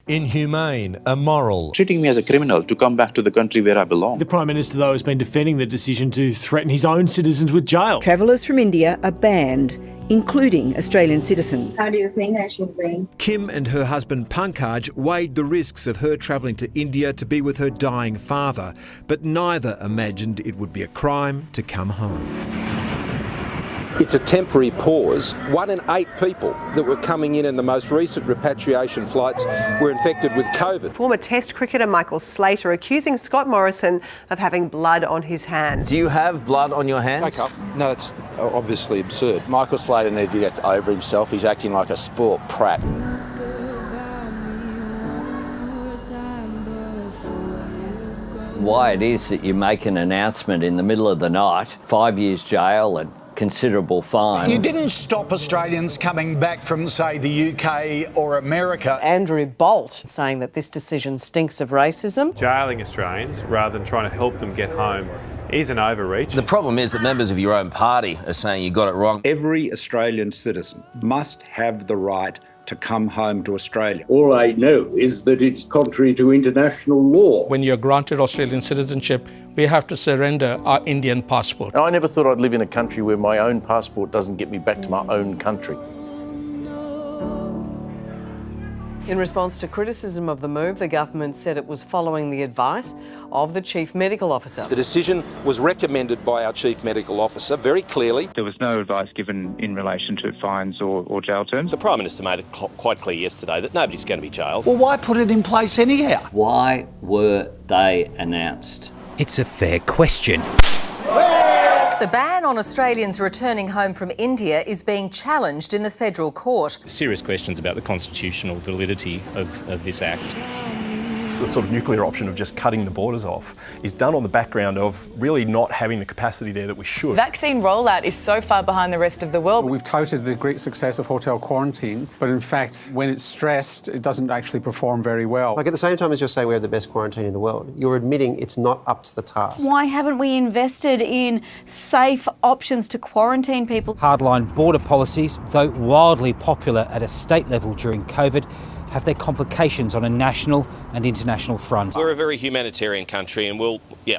inhumane, immoral. Treating me as a criminal to come back to the country where I belong. The Prime Minister, though, has been defending the decision to threaten his own citizens with jail. Travellers from India are banned, including Australian citizens. How do you think I should be? Kim and her husband Pankaj weighed the risks of her travelling to India to be with her dying father, but neither imagined it would be a crime to come home. It's a temporary pause. 1 in 8 people that were coming in the most recent repatriation flights were infected with COVID. Former Test cricketer Michael Slater accusing Scott Morrison of having blood on his hands. Do you have blood on your hands? No, it's obviously absurd. Michael Slater needs to get over himself. He's acting like a sport prat. Why it is that you make an announcement in the middle of the night, 5 years jail and considerable fine. You didn't stop Australians coming back from, say, the UK or America. Andrew Bolt saying that this decision stinks of racism. Jailing Australians rather than trying to help them get home is an overreach. The problem is that members of your own party are saying you got it wrong. Every Australian citizen must have the right to come home to Australia. All I know is that it's contrary to international law. When you're granted Australian citizenship, we have to surrender our Indian passport. I never thought I'd live in a country where my own passport doesn't get me back to my own country. In response to criticism of the move, the government said it was following the advice of the Chief Medical Officer. The decision was recommended by our Chief Medical Officer very clearly. There was no advice given in relation to fines or jail terms. The Prime Minister made it quite clear yesterday that nobody's going to be jailed. Well, why put it in place anyhow? Why were they announced? It's a fair question. The ban on Australians returning home from India is being challenged in the federal court. Serious questions about the constitutional validity of this act. The sort of nuclear option of just cutting the borders off is done on the background of really not having the capacity there that we should. Vaccine rollout is so far behind the rest of the world. We've touted the great success of hotel quarantine, but in fact, when it's stressed, it doesn't actually perform very well. Like at the same time as you're saying we have the best quarantine in the world, you're admitting it's not up to the task. Why haven't we invested in safe options to quarantine people? Hardline border policies, though wildly popular at a state level during COVID, have their complications on a national and international front. We're a very humanitarian country and we'll, yeah.